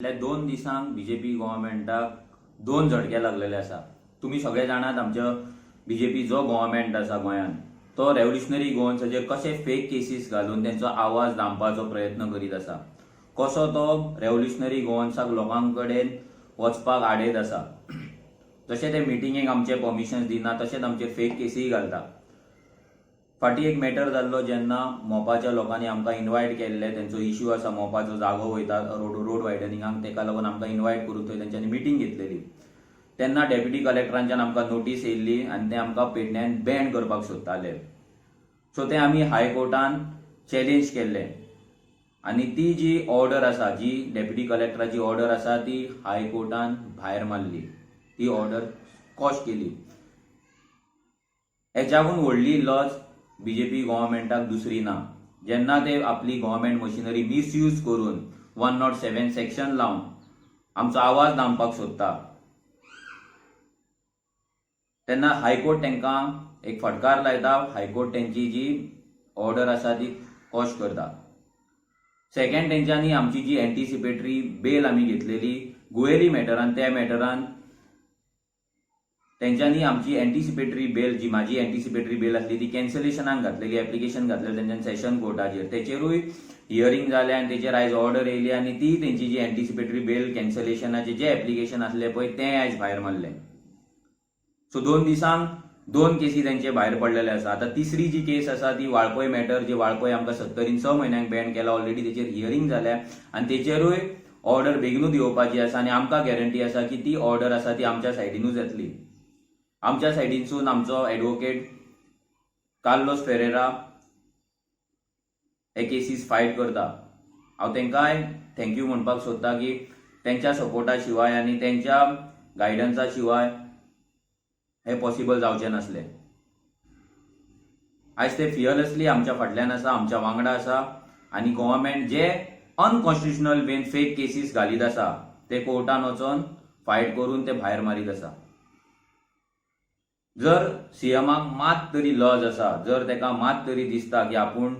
फाटल्या 2 दिसांक बीजेपी गव्हर्नमेंटाक 2 झटके लागलेले आसा। तुम्ही सगळे जाणात आमच्या बीजेपी जो गव्हर्नमेंट आसा गोंयांत तो रेव्होल्युशनरी गोवन्साचेर कशे फेक केसीस घालून त्यांचो आवाज दामपाचो प्रयत्न करीत आसा, कसो तो रेव्होल्युशनरी गोवन्साक लोकांकडेन वचपाक आडयत आसा। जशे ते मिटिंगेक आमचे परमिशन दिना तशेंच आमचेर फेक केसी घालता। फाटी एक मॅटर जाल्लो जेन्ना मोपाच्या लोकांनी आमकां इन्वायट केल्ले, त्यांचो इश्यू आसा मोपाचो जागो वयता रोड वायडनिंगाक, तेका लागून आमकां इन्वायट करून थंय तेंच्यांनी मिटींग घेतलेली। तेन्ना डेप्युटी कलेक्टरांच्यान आमकां नोटीस येयल्ली आनी ते आमकां पेडण्यान बॅन करपाक सोदताले। सो ते आमी हायकोर्टान चॅलेंज केल्ले आनी ती जी ऑर्डर आसा, जी डेप्युटी कलेक्टराची ऑर्डर आसा ती हायकोर्टान भायर मारली, ती ऑर्डर कॉश केली। हेच्याकून व्हडली लज बीजेपी गव्हर्नमेंटाक दुसरी ना। जेन्ना ते आपली गव्हर्नमेंट मशिनरी मिसयूज करून 107 सेक्शन लावन आमचो आवाज दामपाक सोदता, तेन्ना हायकोर्ट तांकां एक फटकार लायता। हायकोर्ट त्यांची जी ऑर्डर आसा ती कॉश करता। सेकंड, तेंच्यांनी आमची जी एंटीसिपेटरी बेल आमी घेतलेली गुएली मॅटरान, त्या मॅटरान तेंच्यांनी आमची एंटीसिपेटरी बेल, जी म्हाजी एंटीसिपेटरी बेल आसली ती कॅन्सलेशनाक घातलेली, एप्लिकेशन घातलेली तेंच्यान सेशन कोर्टाचेर। तेचेरूय हियरिंग जालें आनी तेचेर आयज ऑर्डर येयली आनी ती तेंची जी एंटीसिपेटरी बेल कॅन्सलेशनाचे जे एप्लिकेशन आसले पळय तें आयज भायर मारलें। सो 2 दिसांक 2 केसी तेंचे भायर पडलेले आसा। आतां तिसरी जी केस आसा ती वाळपय मॅटर, जी वाळपय आमकां 70 6 म्हयन्यांक बॅन केला। ऑलरेडी तेचेर हियरिंग जाल्या आनी तेचेरूय ऑर्डर बेगीनूच येवपाची आसा आनी आमकां गॅरंटी आसा की ती ऑर्डर आसा ती आमच्या सायडीनूच येतली। आमच्या सायडीनसून आमचो एडवोकेट कार्लोस फेरेरा हे केसीस फायट करता। हांव तेंकांय थँक्यू म्हणपाक सोदता की तेंच्या सपोर्टा शिवाय आनी तेंच्या गायडन्सा शिवाय हे पॉसिबल जावचें नासलें। आयज ते फियरलेसली आमच्या फाटल्यान आसा, आमच्या वांगडा आसा आनी गव्हर्नमेंट जे अनकॉन्स्टिट्युशनल वेन फेक केसीस घालीत आसा ते कोर्टान वचोन फायट करून ते भायर मारीत आसा। जर सीएमाक मात तरी लज आसा, जर तेका मात तरी दिसता की आपूण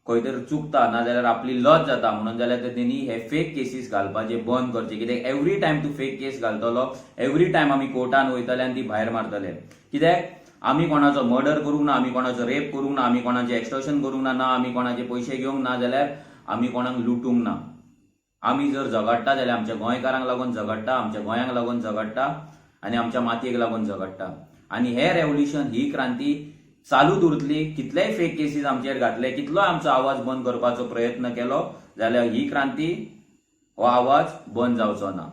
खंय तरी चुकता, नाजाल्यार आपली लज जाता म्हणून, जाल्यार तेणी हे फेक केसीस घालपाचे बंद करचे। कित्याक एवरी टायम तूं फेक केस घालतलो, एवरी टायम आमी कोर्टान वयतले आनी ती भायर मारतले। कित्याक आमी कोणाचो मर्डर करूंक ना, आमी कोणाचो रेप करूंक ना, आमी कोणाचें एक्सटॉर्शन करूंक ना, आमी कोणाचे पयशे घेवंक ना, जाल्यार आमी कोणाक लुटूंक ना। आमी जर झगडटा जाल्यार आमच्या गोंयकारांक लागून झगडटा, आमच्या गोंयांक लागून झगडटा आनी आमच्या मातयेक लागून झगडटा। आनी हे रेव्होल्युशन, ही क्रांती चालूच उरतली। कितलेय फेक केसीस आमचेर घातले, कितलोय आमचो आवाज बंद करपाचो प्रयत्न केलो जाल्यार ही क्रांती, हो आवाज बंद जावचो ना।